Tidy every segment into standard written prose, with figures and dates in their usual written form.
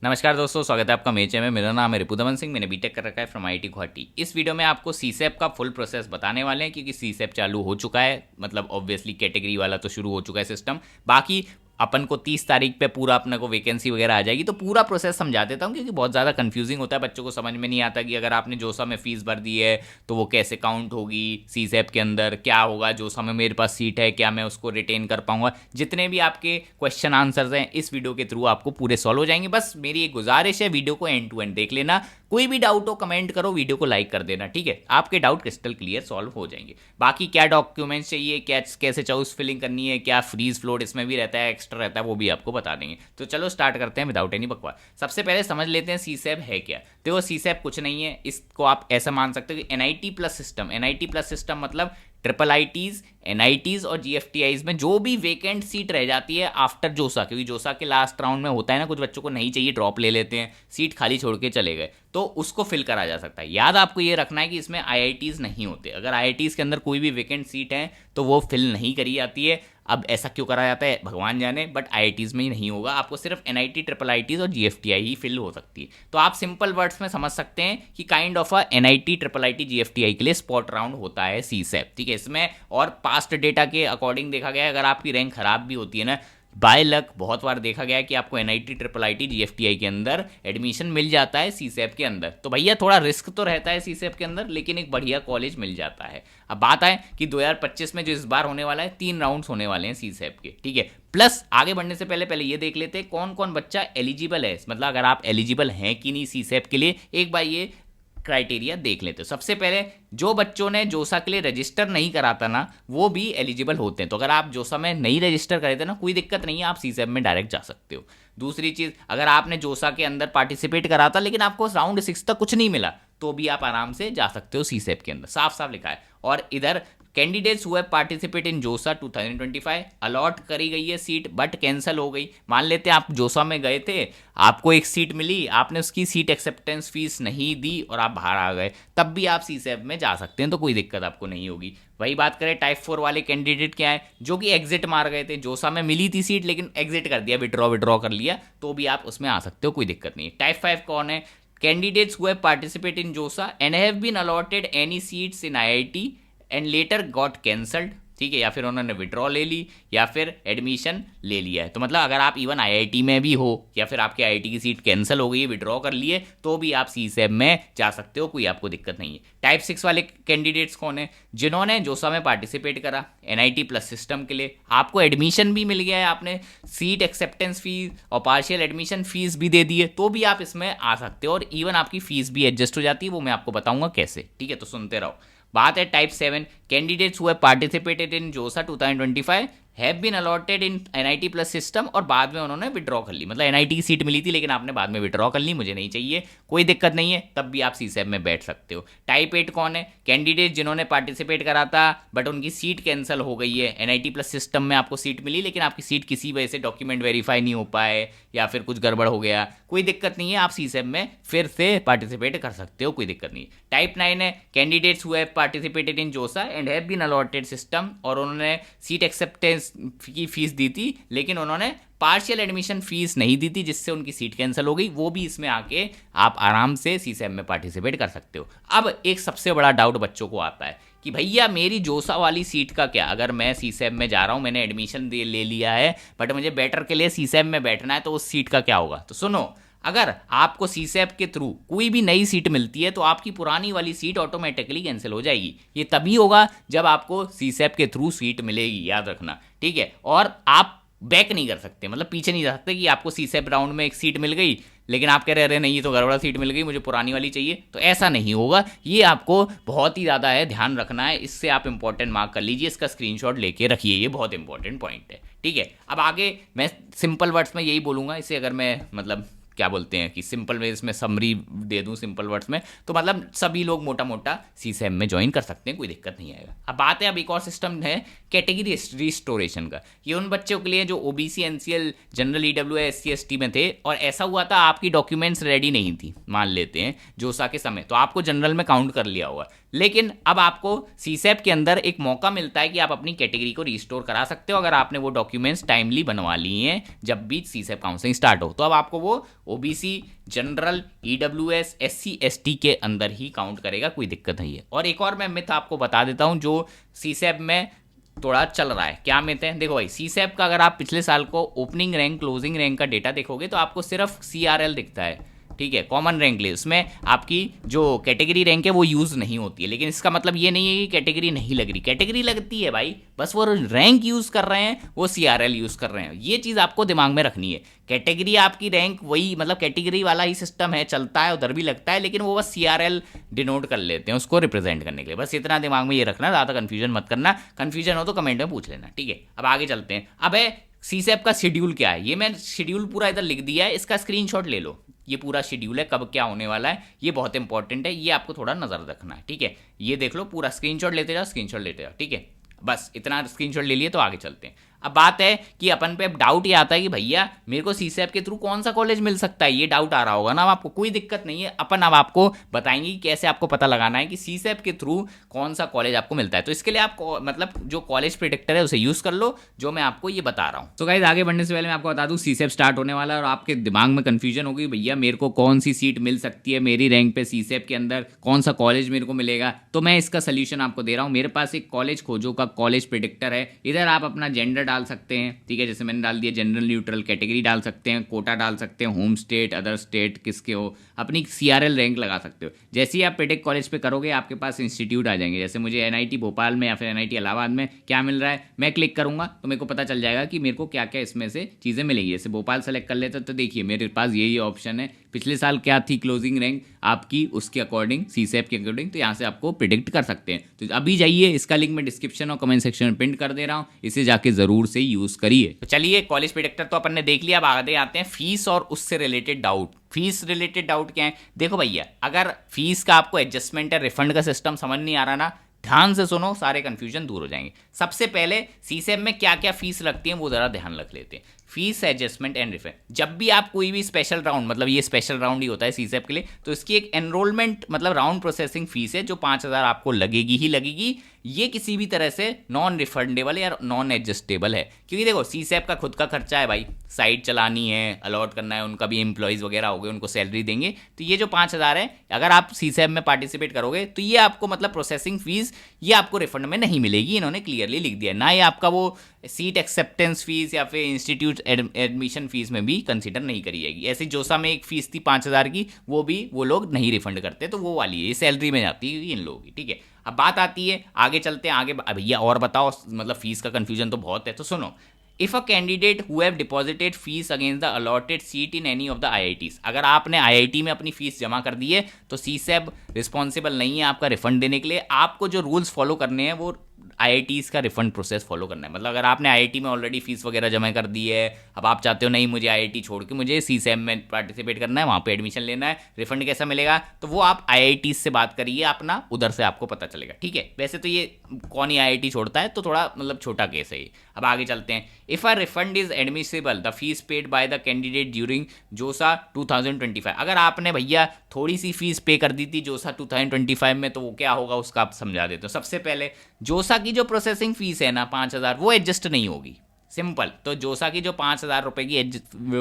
नमस्कार दोस्तों, स्वागत है आपका मेरे चैनल में। मेरा नाम है रिपुदमन सिंह। मैंने बीटेक कर रखा है फ्रॉम आईआईटी गुवाहाटी। इस वीडियो में आपको सीसैप का फुल प्रोसेस बताने वाले हैं, क्योंकि सीसैप चालू हो चुका है। मतलब ऑब्वियसली कैटेगरी वाला तो शुरू हो चुका है सिस्टम। बाकी अपन को 30 तारीख पे पूरा अपने को वैकेंसी वगैरह आ जाएगी, तो पूरा प्रोसेस समझा देता हूँ, क्योंकि बहुत ज़्यादा कंफ्यूजिंग होता है। बच्चों को समझ में नहीं आता कि अगर आपने जोसा में फीस भर दी है तो वो कैसे काउंट होगी, सीसैप के अंदर क्या होगा, जोसा में मेरे पास सीट है, क्या मैं उसको रिटेन कर पाऊंगा। जितने भी आपके क्वेश्चन आंसर्स हैं इस वीडियो के थ्रू आपको पूरे सॉल्व हो जाएंगे। बस मेरी एक गुजारिश है, वीडियो को एंड टू एंड देख लेना। कोई भी डाउट हो कमेंट करो, वीडियो को लाइक कर देना, ठीक है। आपके डाउट क्रिस्टल क्लियर सॉल्व हो जाएंगे। बाकी क्या डॉक्यूमेंट्स चाहिए, क्या कैसे चाउस फिलिंग करनी है, क्या फ्रीज फ्लोट इसमें भी रहता है, एक्स्ट्रा रहता है, वो भी आपको बता देंगे। तो चलो स्टार्ट करते हैं विदाउट एनी बकवास। सबसे पहले समझ लेते हैं सीसैप है क्या। देखो, सीसैप कुछ नहीं है। इसको आप ऐसा मान सकते हो कि NIT plus system. NIT plus system मतलब ट्रिपल आईटीज, एनआईटीज और जीएफटीआईज में जो भी वेकेंट सीट रह जाती है आफ्टर जोसा, क्योंकि जोसा के लास्ट राउंड में होता है ना, कुछ बच्चों को नहीं चाहिए, ड्रॉप ले लेते हैं, सीट खाली छोड़ के चले गए, तो उसको फिल करा जा सकता है। याद आपको ये रखना है कि इसमें आईआईटीज नहीं होते। अगर आईआईटीज के अंदर कोई भी वेकेंट सीट है तो वो फिल नहीं करी जाती है। अब ऐसा क्यों करा जाता है भगवान जाने, बट आईआईटीज में ही नहीं होगा। आपको सिर्फ एनआईटी, ट्रिपल आईटीज और जीएफटीआई ही फिल हो सकती है। तो आप सिंपल वर्ड्स में समझ सकते हैं कि kind of a NIT, triple IT, GFTI के लिए स्पॉट राउंड होता है सीसैप, ठीक है। इसमें और पास्ट डेटा के अकॉर्डिंग देखा गया है, अगर आपकी रैंक खराब भी होती है ना, बाय लक बहुत बार देखा गया है कि आपको एनआईटी, ट्रिपल आईटी, जीएफटीआई के अंदर एडमिशन मिल जाता है सीसैप के अंदर। तो भैया थोड़ा रिस्क तो रहता है सीसैप के अंदर, लेकिन एक बढ़िया कॉलेज मिल जाता है। अब बात आए कि 2025 में जो इस बार होने वाला है, 3 राउंड्स होने वाले हैं सीसैप के, ठीक है। प्लस आगे बढ़ने से पहले पहले ये देख लेते हैं कौन कौन बच्चा एलिजिबल है। मतलब अगर आप एलिजिबल हैं कि नहीं सीसैप के लिए, एक बार ये क्राइटेरिया देख लेते हो। सबसे पहले जो बच्चों ने जोसा के लिए रजिस्टर नहीं करा था ना, वो भी एलिजिबल होते हैं। तो अगर आप जोसा में नहीं रजिस्टर करे थे ना, कोई दिक्कत नहीं है, आप सीसैप में डायरेक्ट जा सकते हो। दूसरी चीज, अगर आपने जोसा के अंदर पार्टिसिपेट करा था लेकिन आपको राउंड 6 तक कुछ नहीं मिला, तो भी आप आराम से जा सकते हो सीसैप के अंदर, साफ साफ लिखा है। और इधर कैंडिडेट्स हुए पार्टिसिपेट इन जोसा 2025 अलॉट करी गई है सीट, बट कैंसिल हो गई। मान लेते हैं आप जोसा में गए थे, आपको एक सीट मिली, आपने उसकी सीट एक्सेप्टेंस फीस नहीं दी और आप बाहर आ गए, तब भी आप सीसैप में जा सकते हैं, तो कोई दिक्कत आपको नहीं होगी। वही बात करें टाइप 4 वाले कैंडिडेट क्या है, जो कि एग्जिट मार गए थे। जोसा में मिली थी सीट लेकिन एग्जिट कर दिया, विड्रॉ कर लिया, तो भी आप उसमें आ सकते हो, कोई दिक्कत नहीं है। टाइप 5 कौन है? Candidates who have participate in JoSAA and have been allotted any seats in IIT and later got cancelled, ठीक है, या फिर उन्होंने विड्रॉ ले ली या फिर एडमिशन ले लिया है। तो मतलब अगर आप इवन आईआईटी में भी हो या फिर आपके आईआईटी की सीट कैंसिल हो गई है, विड्रॉ कर लिए, तो भी आप सीसैप में जा सकते हो, कोई आपको दिक्कत नहीं है। टाइप 6 वाले कैंडिडेट्स कौन है? जिन्होंने जोसा में पार्टिसिपेट करा एनआईटी प्लस सिस्टम के लिए, आपको एडमिशन भी मिल गया है, आपने सीट एक्सेप्टेंस फीस और पार्शियल एडमिशन फीस भी दे दी है, तो भी आप इसमें आ सकते हो। और इवन आपकी फीस भी एडजस्ट हो जाती है, वो मैं आपको बताऊंगा कैसे, ठीक है। तो सुनते रहो। बात है type 7, candidates who have participated in JoSAA 2025 have been allotted in NIT plus system, और बाद में उन्होंने विड्रॉ कर ली। मतलब एनआईटी की सीट मिली थी लेकिन आपने बाद में विड्रॉ कर ली, मुझे नहीं चाहिए, कोई दिक्कत नहीं है, तब भी आप सीसैप में बैठ सकते हो। टाइप 8 कौन है? कैंडिडेट जिन्होंने पार्टिसिपेट करा था बट उनकी सीट कैंसिल हो गई है। एनआईटी प्लस सिस्टम में आपको सीट मिली लेकिन आपकी सीट किसी वजह से डॉक्यूमेंट वेरीफाई नहीं हो पाए या फिर कुछ गड़बड़ हो गया, कोई दिक्कत नहीं है, आप सीसैप में फिर से पार्टिसिपेट कर सकते हो, कोई दिक्कत नहीं। टाइप 9 है candidates who have participated in JoSAA and have been allotted system, और उन्होंने सीट एक्सेप्टेंस की फीस दी थी लेकिन उन्होंने पार्शियल एडमिशन फीस नहीं दी थी, जिससे उनकी सीट कैंसिल हो गई, वो भी इसमें आके आप आराम से सीसैप में पार्टिसिपेट कर सकते हो। अब एक सबसे बड़ा डाउट बच्चों को आता है कि भैया मेरी जोसा वाली सीट का क्या? अगर मैं सीसैप में जा रहा हूं, मैंने एडमिशन ले लिया है, बट मुझे बेटर के लिए सीसैप में बैठना है, तो उस सीट का क्या होगा? तो सुनो, अगर आपको सीसैप के थ्रू कोई भी नई सीट मिलती है तो आपकी पुरानी वाली सीट ऑटोमेटिकली कैंसिल हो जाएगी। ये तभी होगा जब आपको सीसैप के थ्रू सीट मिलेगी, याद रखना, ठीक है। और आप बैक नहीं कर सकते, मतलब पीछे नहीं जा सकते कि आपको सीसैप राउंड में एक सीट मिल गई लेकिन आप कह रहे अरे नहीं ये तो गड़बड़ा सीट मिल गई, मुझे पुरानी वाली चाहिए, तो ऐसा नहीं होगा। ये आपको बहुत ही ज़्यादा है ध्यान रखना है, इससे आप इंपॉर्टेंट मार्क कर लीजिए, इसका स्क्रीनशॉट लेके रखिए, ये बहुत इंपॉर्टेंट पॉइंट है, ठीक है। अब आगे मैं सिंपल वर्ड्स में यही बोलूँगा, इसे अगर मैं मतलब क्या बोलते हैं कि सिंपल में इसमें समरी दे दूं सिंपल वर्ड्स में, तो मतलब सभी लोग मोटा मोटा सीसैप में ज्वाइन कर सकते हैं, कोई दिक्कत नहीं आएगा। अब बात है, अब एक और सिस्टम है कैटेगरी रिस्टोरेशन का। ये उन बच्चों के लिए जो OBC, NCL, general, EWS, SC, ST में थे और ऐसा हुआ था आपकी डॉक्यूमेंट्स रेडी नहीं थी, मान लेते हैं जोसा के समय, तो आपको जनरल में काउंट कर लिया होगा। लेकिन अब आपको सीसेप के अंदर एक मौका मिलता है कि आप अपनी कैटेगरी को रिस्टोर करा सकते हो अगर आपने वो डॉक्यूमेंट्स टाइमली बनवा लिए हैं जब भी सीसेप काउंसलिंग स्टार्ट हो। तो अब आपको वो OBC, general, EWS, SC, ST के अंदर ही काउंट करेगा, कोई दिक्कत नहीं है। और एक और मैं मिथ आपको बता देता हूं जो सीसेप में थोड़ा चल रहा है। क्या मिथ है? देखो भाई, सीसेप का अगर आप पिछले साल को ओपनिंग रैंक, क्लोजिंग रैंक का डेटा देखोगे तो आपको सिर्फ सीआरएल दिखता है, ठीक है, कॉमन रैंक लिस्ट। उसमें आपकी जो कैटेगरी रैंक है वो यूज़ नहीं होती है, लेकिन इसका मतलब ये नहीं है कि कैटेगरी नहीं लग रही, कैटेगरी लगती है भाई, बस वो रैंक यूज़ कर रहे हैं, वो सीआरएल यूज़ कर रहे हैं। ये चीज़ आपको दिमाग में रखनी है। कैटेगरी आपकी रैंक वही, मतलब कैटेगरी वाला ही सिस्टम है, चलता है, उधर भी लगता है, लेकिन वो बस सीआरएल डिनोट कर लेते हैं उसको रिप्रेजेंट करने के लिए। बस इतना दिमाग में ये रखना, ज़्यादा कन्फ्यूजन मत करना। कन्फ्यूजन हो तो कमेंट में पूछ लेना, ठीक है। अब आगे चलते हैं। अब है सीसेप का शेड्यूल क्या है। ये मैं शेड्यूल पूरा इधर लिख दिया है, इसका स्क्रीनशॉट ले लो। ये पूरा शेड्यूल है, कब क्या होने वाला है, ये बहुत इंपॉर्टेंट है, ये आपको थोड़ा नजर रखना है, ठीक है। ये देख लो, पूरा स्क्रीनशॉट लेते जाओ, स्क्रीनशॉट लेते जाओ, ठीक है। बस इतना स्क्रीनशॉट ले लिए तो आगे चलते हैं। अब बात है कि अपन पे अब डाउट ये आता है कि भैया मेरे को सीसेप के थ्रू कौन सा कॉलेज मिल सकता है, ये डाउट आ रहा होगा ना। अब आपको कोई दिक्कत नहीं है, अपन अब आपको बताएंगे कि कैसे आपको पता लगाना है कि सीसेप के थ्रू कौन सा कॉलेज आपको मिलता है। तो इसके लिए आप मतलब जो कॉलेज प्रिडिक्टर है उसे यूज कर लो, जो मैं आपको ये बता रहा हूँ। तो गाइस, आगे बढ़ने से पहले मैं आपको बता दूं, सीसेप स्टार्ट होने वाला है और आपके दिमाग में कंफ्यूजन होगी भैया मेरे को कौन सी सीट मिल सकती है, मेरी रैंक पे सीसेप के अंदर कौन सा कॉलेज मेरे को मिलेगा। तो मैं इसका सोल्यूशन आपको दे रहा हूँ। मेरे पास एक कॉलेज खोजो का कॉलेज प्रिडिक्टर है। इधर आप अपना जेंडर डाल सकते हैं, ठीक है, जैसे मैंने डाल दिया जनरल, न्यूट्रल, कैटेगरी डाल सकते हैं, कोटा डाल सकते हैं, होम स्टेट, अदर स्टेट किसके हो, अपनी सीआरएल रैंक लगा सकते हो। जैसे ही आप प्रिडिक्ट कॉलेज पे करोगे आपके पास इंस्टीट्यूट आ जाएंगे। जैसे मुझे एनआईटी भोपाल में या फिर एनआईटी इलाहाबाद में क्या मिल रहा है, मैं क्लिक करूंगा तो मेरे को पता चल जाएगा कि मेरे को क्या क्या इसमें से चीज़ें मिलेंगी। जैसे भोपाल सेलेक्ट कर लेते तो देखिए मेरे पास यही ऑप्शन है, पिछले साल क्या थी क्लोजिंग रैंक आपकी, उसके अकॉर्डिंग, सीसेप के अकॉर्डिंग, तो यहाँ से आपको प्रिडिक्ट कर सकते हैं। तो अभी जाइए, इसका लिंक मैं डिस्क्रिप्शन और कमेंट सेक्शन में प्रिंट कर दे रहा हूँ, इसे जाके जरूर से यूज करिए। तो चलिए, कॉलेज प्रिडिक्टर तो अपन ने देख लिया, अब आगे आते हैं फीस और उससे related doubt. Fees related doubt क्या है? देखो भैया, अगर फीस का आपको एडजस्टमेंट या रिफंड का सिस्टम समझ नहीं आ रहा ना, ध्यान से सुनो, सारे कंफ्यूजन दूर हो जाएंगे। सबसे पहले सीसेप में क्या क्या फीस लगती है वो जरा ध्यान रख लेते हैं। Fees, adjustment and refund. जब भी आप कोई भी स्पेशल राउंड, मतलब ये स्पेशल राउंड ही होता है सीसेप के लिए, तो इसकी एक एनरोलमेंट मतलब राउंड प्रोसेसिंग फीस है जो 5,000 आपको लगेगी ही लगेगी। ये किसी भी तरह से नॉन रिफंडेबल या नॉन एडजस्टेबल है, क्योंकि देखो सीसेप का खुद का खर्चा है भाई, साइट चलानी है, अलॉट करना है, उनका भी एम्प्लॉयज़ वगैरह हो गए, उनको सैलरी देंगे। तो ये जो 5,000 है, अगर आप सीसेप में पार्टिसिपेट करोगे तो ये आपको मतलब प्रोसेसिंग फीस ये आपको रिफंड में नहीं मिलेगी। इन्होंने क्लियरली लिख दिया, ना ये आपका वो सीट एक्सेप्टेंस फीस या फिर इंस्टीट्यूट एडमिशन फीस में भी कंसीडर नहीं करी जाएगी। ऐसे जोसा में एक फीस थी 5,000 की, वो भी वो लोग नहीं रिफंड करते, तो वो वाली है, ये सैलरी में जाती है इन लोगों की, ठीक है। अब बात आती है, आगे चलते हैं आगे। भैया और बताओ, मतलब फीस का कंफ्यूजन तो बहुत है, तो सुनो। If a candidate who have deposited fees against the allotted seat in any of the IITs, अगर आपने आईआईटी में अपनी फीस जमा कर दी है तो सीसेप रिस्पॉन्सिबल नहीं है आपका रिफंड देने के लिए। आपको जो रूल्स फॉलो करने हैं वो आईआईटीज़ का रिफंड प्रोसेस फॉलो करना है। मतलब अगर आपने आईआईटी में ऑलरेडी फीस वगैरह जमा कर दी है, अब आप चाहते हो नहीं मुझे आईआईटी छोड़ के मुझे सीसेप में पार्टिसिपेट करना है, वहाँ पे एडमिशन लेना है, रिफंड कैसा मिलेगा, तो वो आप आईआईटी से बात करिए अपना, उधर से आपको पता चलेगा, ठीक है। वैसे तो ये कौन ही आईआईटी छोड़ता है, तो थोड़ा मतलब छोटा केस है ये। अब आगे चलते हैं। If a refund is admissible the fees paid by the candidate during जोसा 2025, अगर आपने भैया थोड़ी सी फीस पे कर दी थी जोसा 2025 में, तो वो क्या होगा उसका आप समझा देते हो। सबसे पहले जोसा की जो प्रोसेसिंग फीस है ना 5,000, वो एडजस्ट नहीं होगी, सिंपल। तो जोसा की जो 5,000 रुपए की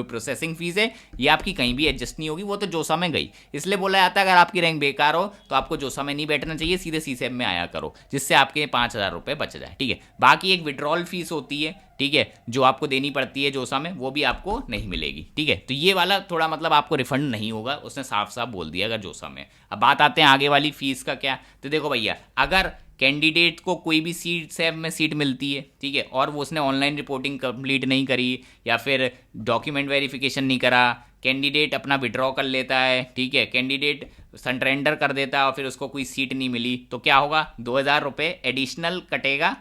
प्रोसेसिंग फीस है ये आपकी कहीं भी एडजस्ट नहीं होगी, वो तो जोसा में गई। इसलिए बोला जाता है अगर आपकी रैंक बेकार हो तो आपको जोसा में नहीं बैठना चाहिए, सीधे सीसेप में आया करो, जिससे आपके 5,000 रुपये बच जाए, ठीक है। बाकी एक विड्रॉल फीस होती है, ठीक है, जो आपको देनी पड़ती है जोसा में, वो भी आपको नहीं मिलेगी, ठीक है। तो ये वाला थोड़ा मतलब आपको रिफंड नहीं होगा, उसने साफ साफ बोल दिया अगर जोसा में। अब बात आते हैं आगे वाली फीस का क्या। तो देखो भैया, अगर कैंडिडेट को कोई भी सीसेप में सीट मिलती है, ठीक है, और वो उसने ऑनलाइन रिपोर्टिंग कंप्लीट नहीं करी या फिर डॉक्यूमेंट वेरिफिकेशन नहीं करा, कैंडिडेट अपना विड्रॉ कर लेता है, ठीक है, कैंडिडेट सरेंडर कर देता है और फिर उसको कोई सीट नहीं मिली, तो क्या होगा, 2,000 रुपये एडिशनल कटेगा,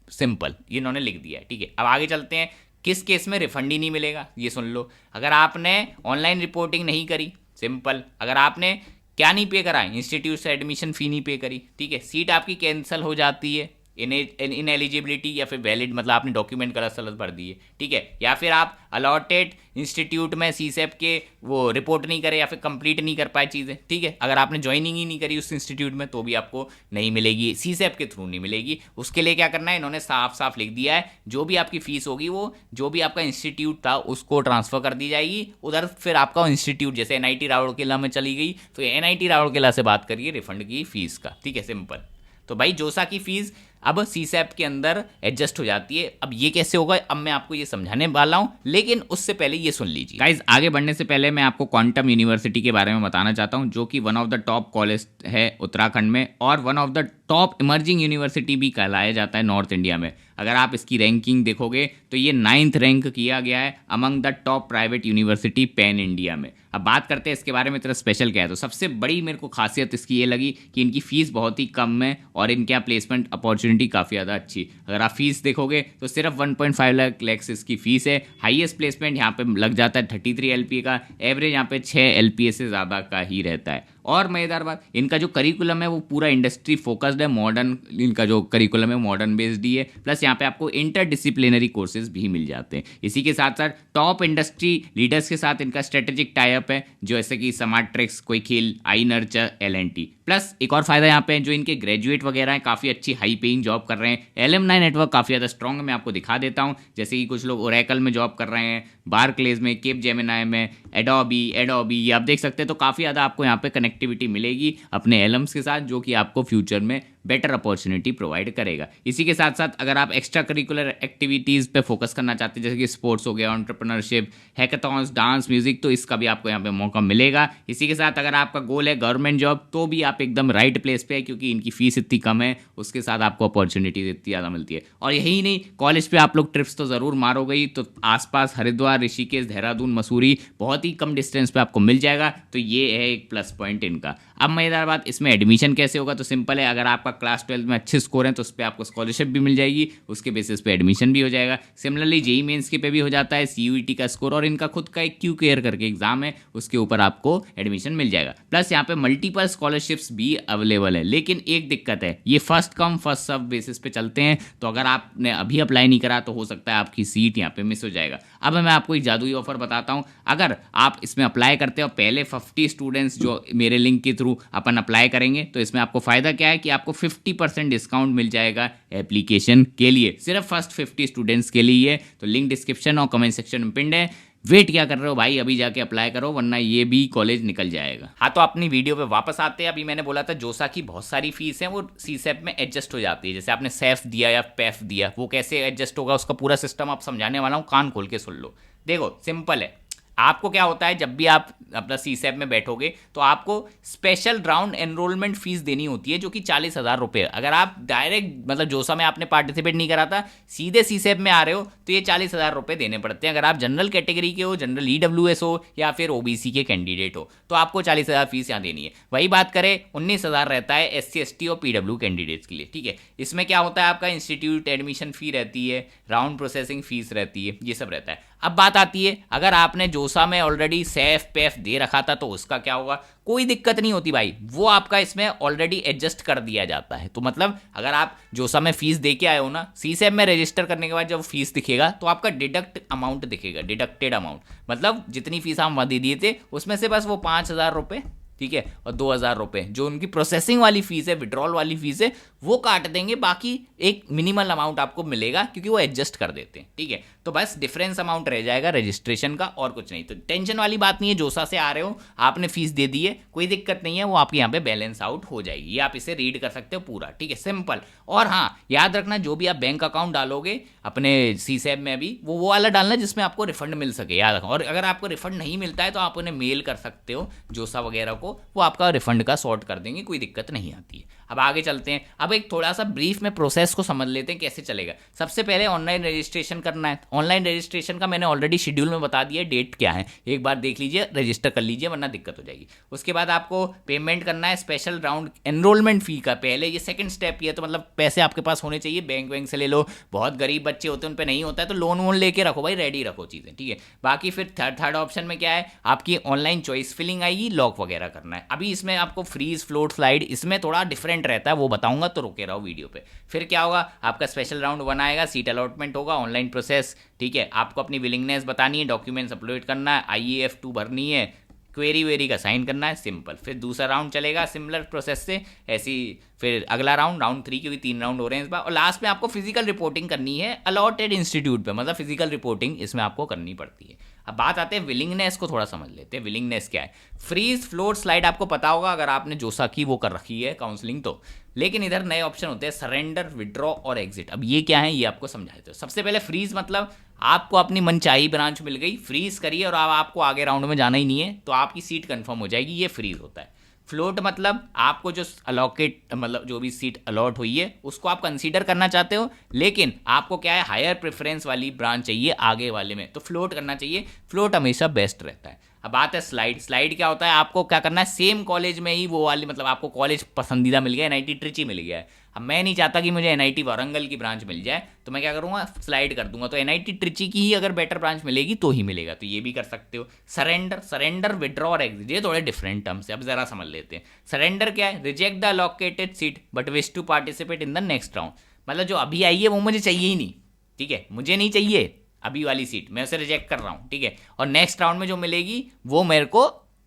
सिंपल, ये इन्होंने लिख दिया है, ठीक है। अब आगे चलते हैं, किस केस में रिफंड ही नहीं मिलेगा, ये सुन लो। अगर आपने ऑनलाइन रिपोर्टिंग नहीं करी, सिंपल, अगर आपने क्या नहीं पे करा, इंस्टीट्यूट से एडमिशन फ़ी नहीं पे करी, ठीक है, सीट आपकी कैंसिल हो जाती है, इन एलिजिबिलिटी या फिर वैलिड, मतलब आपने डॉक्यूमेंट गलत सलत भर दिए, ठीक है, या फिर आप अलॉटेड इंस्टीट्यूट में सीसेप के वो रिपोर्ट नहीं करे या फिर कंप्लीट नहीं कर पाए चीज़ें, ठीक है, अगर आपने ज्वाइनिंग ही नहीं करी उस इंस्टीट्यूट में तो भी आपको नहीं मिलेगी, सीसेप के थ्रू नहीं मिलेगी। उसके लिए क्या करना है, इन्होंने साफ साफ लिख दिया है, जो भी आपकी फीस होगी वो जो भी आपका इंस्टीट्यूट था उसको ट्रांसफर कर दी जाएगी उधर, फिर आपका इंस्टीट्यूट जैसे एनआईटी राउरकेला में चली गई तो एनआईटी राउरकेला से बात करिए रिफंड की फीस का, ठीक है, सिंपल। तो भाई जोसा की फीस अब सीसैप के अंदर एडजस्ट हो जाती है। अब ये कैसे होगा, अब मैं आपको ये समझाने वाला हूं, लेकिन उससे पहले ये सुन लीजिए गाइज। आगे बढ़ने से पहले मैं आपको क्वांटम यूनिवर्सिटी के बारे में बताना चाहता हूं, जो कि one of the top college है उत्तराखंड में और one of the top emerging university भी कहलाया जाता है नॉर्थ इंडिया में। अगर आप इसकी रैंकिंग देखोगे तो ये 9th रैंक किया गया है among the top private university pan India में। अब बात करते हैं इसके बारे में, इतना स्पेशल क्या है। तो सबसे बड़ी मेरे को खासियत इसकी ये लगी कि इनकी फ़ीस बहुत ही कम है और इनके यहाँ प्लेसमेंट अपॉर्चुनिटी काफ़ी ज़्यादा अच्छी। अगर आप फीस देखोगे तो सिर्फ 1.5 लाख इसकी फ़ीस है। हाईएस्ट प्लेसमेंट यहाँ पे लग जाता है 33 LPA का, एवरेज यहाँ पे 6 LPA से ज़्यादा का ही रहता है। और मज़ेदार बात, इनका जो करिकुलम है वो पूरा इंडस्ट्री फोकस्ड है, मॉडर्न, इनका जो करिकुलम है मॉडर्न बेस्ड ही है, प्लस यहाँ पे आपको इंटर डिसिप्लिनरी कोर्सेज भी मिल जाते हैं। इसी के साथ साथ टॉप इंडस्ट्री लीडर्स के साथ इनका स्ट्रेटेजिक टाई अप है, जो ऐसे कि स्मार्ट ट्रिक्स, कोई खेल, आई नर्चर, LNT। प्लस एक और फायदा यहाँ पे है, जो इनके ग्रेजुएट वगैरह हैं काफ़ी अच्छी हाई पेइंग जॉब कर रहे हैं। एलुमनाई नेटवर्क काफ़ी ज़्यादा स्ट्रॉन्ग है, मैं आपको दिखा देता हूँ। जैसे कि कुछ लोग ओरेकल में जॉब कर रहे हैं, बार्कलेज में, केप जेमिनाई में, एडोबी ये आप देख सकते हैं। तो काफ़ी ज़्यादा आपको यहाँ पे कनेक्टिविटी मिलेगी अपने एलम्स के साथ, जो कि आपको फ्यूचर में बेटर अपॉर्चुनिटी प्रोवाइड करेगा। इसी के साथ साथ अगर आप एक्स्ट्रा करिकुलर एक्टिविटीज़ पे फोकस करना चाहते हैं, जैसे कि स्पोर्ट्स हो गया, एंटरप्रेन्योरशिप, हैकाथॉन्स, डांस, म्यूजिक, तो इसका भी आपको यहाँ पे मौका मिलेगा। इसी के साथ अगर आपका गोल है गवर्नमेंट जॉब, तो भी आप एकदम राइट प्लेस पे है, क्योंकि इनकी फीस इतनी कम है, उसके साथ आपको अपॉर्चुनिटीज इतनी ज़्यादा मिलती है। और यही नहीं, कॉलेज पे आप लोग ट्रिप्स तो ज़रूर मारोगे ही, तो आसपास हरिद्वार, ऋषिकेश, देहरादून, मसूरी बहुत ही कम डिस्टेंस पे आपको मिल जाएगा। तो ये है एक प्लस पॉइंट इनका। अब मज़ेदार बात, इसमें एडमिशन कैसे होगा, तो सिंपल है, अगर आपका क्लास 12 में अच्छे स्कोर हैं तो उस पर आपको स्कॉलरशिप भी मिल जाएगी, उसके बेसिस पे एडमिशन भी हो जाएगा। सिमिलरली जेईई मेंस के पे भी हो जाता है, CUET का स्कोर, और इनका खुद का एक QCare करके एग्जाम है, उसके ऊपर आपको एडमिशन मिल जाएगा। प्लस यहाँ पे मल्टीपल स्कॉलरशिप्स भी अवेलेबल है, लेकिन एक दिक्कत है, ये first come first serve basis पे चलते हैं। तो अगर आपने अभी अप्लाई नहीं करा तो हो सकता है आपकी सीट यहाँ पे मिस हो जाएगा। अब मैं आपको एक जादुई ऑफर बताता हूँ, अगर आप इसमें अप्लाई करते हो, पहले 50 स्टूडेंट्स जो मेरे लिंक के थ्रू अपन अप्लाई करेंगे, तो इसमें आपको फ़ायदा क्या है कि आपको 50% डिस्काउंट मिल जाएगा एप्लीकेशन के लिए, सिर्फ फर्स्ट 50 स्टूडेंट्स के लिए है। तो लिंक डिस्क्रिप्शन और कमेंट सेक्शन में पिंड है। वेट क्या कर रहे हो भाई, अभी जाके अप्लाई करो, वरना ये भी कॉलेज निकल जाएगा। हाँ, तो अपनी वीडियो पे वापस आते हैं। अभी मैंने बोला था जोसा की बहुत सारी फीस है वो सीसेप में एडजस्ट हो जाती है। जैसे आपने सेफ दिया या पेफ दिया, वो कैसे एडजस्ट होगा उसका पूरा सिस्टम आप समझाने वाला हूँ, कान खोल के सुन लो। देखो सिंपल है, आपको क्या होता है, जब भी आप अपना सीसेप में बैठोगे तो आपको स्पेशल राउंड एनरोलमेंट फीस देनी होती है, जो कि 40,000 रुपये। अगर आप डायरेक्ट मतलब जोसा में आपने पार्टिसिपेट नहीं करा था, सीधे सीसेप में आ रहे हो, तो ये 40,000 रुपये देने पड़ते हैं। अगर आप जनरल कैटेगरी के हो, जनरल EWS हो या फिर OBC के कैंडिडेट हो, तो आपको 40,000 फीस यहाँ देनी है। वही बात करें, 19,000 रहता है SC ST और PW कैंडिडेट्स के लिए, ठीक है। इसमें क्या होता है, आपका इंस्टीट्यूट एडमिशन फ़ी रहती है, राउंड प्रोसेसिंग फीस रहती है, ये सब रहता है। अब बात आती है, अगर आपने जोसा में ऑलरेडी सेफ पेफ दे रखा था तो उसका क्या होगा, कोई दिक्कत नहीं होती भाई, वो आपका इसमें ऑलरेडी एडजस्ट कर दिया जाता है। तो मतलब अगर आप जोसा में फीस दे के आए हो ना, सीसेप में रजिस्टर करने के बाद जब फीस दिखेगा तो आपका डिडक्ट अमाउंट दिखेगा, डिडक्टेड अमाउंट, मतलब जितनी फीस हम वहाँ दे दिए थे उसमें से बस वो 5,000 रुपये, ठीक है, और 2,000 रुपये जो उनकी प्रोसेसिंग वाली फीस है, विड्रॉल वाली फीस है, वो काट देंगे। बाकी एक मिनिमल अमाउंट आपको मिलेगा, क्योंकि वो एडजस्ट कर देते हैं, ठीक है। तो बस डिफरेंस अमाउंट रह जाएगा रजिस्ट्रेशन का, और कुछ नहीं। तो टेंशन वाली बात नहीं है, जोसा से आ रहे हो, आपने फीस दे दी है, कोई दिक्कत नहीं है, वो आपके यहाँ पे बैलेंस आउट हो जाएगी। ये आप इसे रीड कर सकते हो पूरा, ठीक है, सिंपल। और हाँ, याद रखना, जो भी आप बैंक अकाउंट डालोगे अपने सीसेप में भी, वो वाला डालना जिसमें आपको रिफंड मिल सके, याद रखना। और अगर आपको रिफंड नहीं मिलता है तो आप उन्हें मेल कर सकते हो जोसा वगैरह को, वो आपका रिफंड का सॉर्ट कर देंगे, कोई दिक्कत नहीं आती है। अब आगे चलते हैं, अब एक थोड़ा सा ब्रीफ में प्रोसेस को समझ लेते हैं कैसे चलेगा। सबसे पहले ऑनलाइन रजिस्ट्रेशन करना है। ऑनलाइन रजिस्ट्रेशन का मैंने ऑलरेडी शेड्यूल में बता दिया, डेट क्या है, एक बार देख लीजिए, रजिस्टर कर लीजिए, वरना दिक्कत हो जाएगी। उसके बाद आपको पेमेंट करना है स्पेशल राउंड एनरोलमेंट फी का, पहले ये सेकंड स्टेप ये है, तो मतलब पैसे आपके पास होने चाहिए, बैंक से ले लो, बहुत गरीब बच्चे होते हैं उन पर नहीं होता है, तो लोन वोन लेके रखो भाई, रेडी रखो चीज़ें, ठीक है। बाकी फिर थर्ड ऑप्शन में क्या है, आपकी ऑनलाइन चॉइस फिलिंग आएगी, लॉक वगैरह करना है। अभी इसमें आपको फ्रीज, फ्लोट, स्लाइड, इसमें थोड़ा डिफरेंट डिफरेंट रहता है वो बताऊंगा, तो रुके रहो वीडियो पे। फिर क्या होगा, आपका स्पेशल राउंड 1 आएगा, सीट अलॉटमेंट होगा, ऑनलाइन प्रोसेस, ठीक है, आपको अपनी विलिंगनेस बतानी है, डॉक्यूमेंट्स अपलोड करना है, IEF-2 भरनी है, क्वेरी वेरी का साइन करना है, सिंपल। फिर दूसरा राउंड चलेगा सिमिलर प्रोसेस से ऐसी, फिर अगला राउंड 3, क्योंकि 3 राउंड हो रहे हैं इस बार, और लास्ट में आपको फिजिकल रिपोर्टिंग करनी है अलॉटेड इंस्टीट्यूट पे, मतलब फिजिकल रिपोर्टिंग इसमें आपको करनी पड़ती है। अब बात आते हैं विलिंगनेस को थोड़ा समझ लेते हैं। विलिंगनेस क्या है? फ्रीज, फ्लोट, स्लाइड आपको पता होगा अगर आपने जोसा की वो कर रखी है काउंसलिंग तो, लेकिन इधर नए ऑप्शन होते हैं सरेंडर, विड्रॉ और एग्जिट। अब ये क्या है ये आपको समझा देते हो। सबसे पहले फ्रीज मतलब आपको अपनी मनचाही ब्रांच मिल गई, फ्रीज करिए और अब आपको आगे राउंड में जाना ही नहीं है, तो आपकी सीट कंफर्म हो जाएगी, ये फ्रीज होता है। फ्लोट मतलब आपको जो अलोकेट, मतलब जो भी सीट अलॉट हुई है उसको आप कंसीडर करना चाहते हो, लेकिन आपको क्या है हायर प्रेफरेंस वाली ब्रांच चाहिए आगे वाले में, तो फ्लोट करना चाहिए। फ्लोट हमेशा बेस्ट रहता है। अब बात है स्लाइड। स्लाइड क्या होता है, आपको क्या करना है, सेम कॉलेज में ही वो वाली, मतलब आपको कॉलेज पसंदीदा मिल गया, NIT ट्रिची मिल गया है, अब मैं नहीं चाहता कि मुझे NIT वारंगल की ब्रांच मिल जाए, तो मैं क्या करूँगा, स्लाइड कर दूंगा, तो NIT ट्रिची की ही अगर बेटर ब्रांच मिलेगी तो ही मिलेगा, तो ये भी कर सकते हो। सरेंडर, विड्रॉ और एग्जिट, ये थोड़े डिफरेंट टर्म्स है, अब जरा समझ लेते हैं। सरेंडर क्या है, reject the allocated seat but wish to participate in the next round, मतलब जो अभी आई है वो मुझे चाहिए ही नहीं, ठीक है, मुझे नहीं चाहिए अभी वाली सीट, मैं उसे रिजेक्ट कर रहा हूँ, ठीक है, और नेक्स्ट राउंड में जो मिलेगी वो मेरे को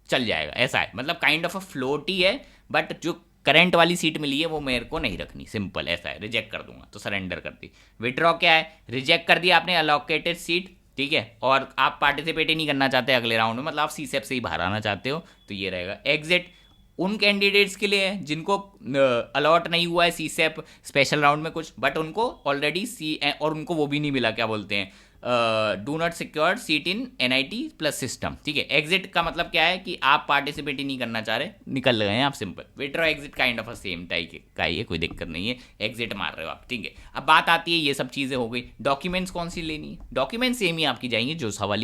चल जाएगा, ऐसा है, मतलब काइंड ऑफ अ फ्लोट ही है, बट जो करंट वाली सीट मिली है वो मेरे को नहीं रखनी, सिंपल ऐसा है, रिजेक्ट कर दूंगा, तो सरेंडर कर दी। विड्रॉ क्या है, रिजेक्ट कर दिया आपने अलोकेटेड सीट, ठीक है, और आप पार्टिसिपेट ही नहीं करना चाहते अगले राउंड में, मतलब आप CSEP से ही बाहर आना चाहते हो, तो ये रहेगा। एग्जिट उन कैंडिडेट्स के लिए है जिनको अलॉट नहीं हुआ है CSEP स्पेशल राउंड में कुछ, बट उनको ऑलरेडी और उनको वो भी नहीं मिला, क्या बोलते हैं, do not secure seat in NIT plus system, ठीक है। एग्जिट का मतलब क्या है कि आप पार्टिसिपेट ही नहीं करना चाह रहे, निकल गए हैं आप, simple. Withdraw exit kind of a same type का ही है, कोई दिक्कत नहीं है, एग्जिट मार रहे हो आप, ठीक है। अब बात आती है, ये सब चीज़ें हो गई, डॉक्यूमेंट्स कौन सी लेनी है, डॉक्यूमेंट्स सेम ही आपकी जाएंगी जो सवाल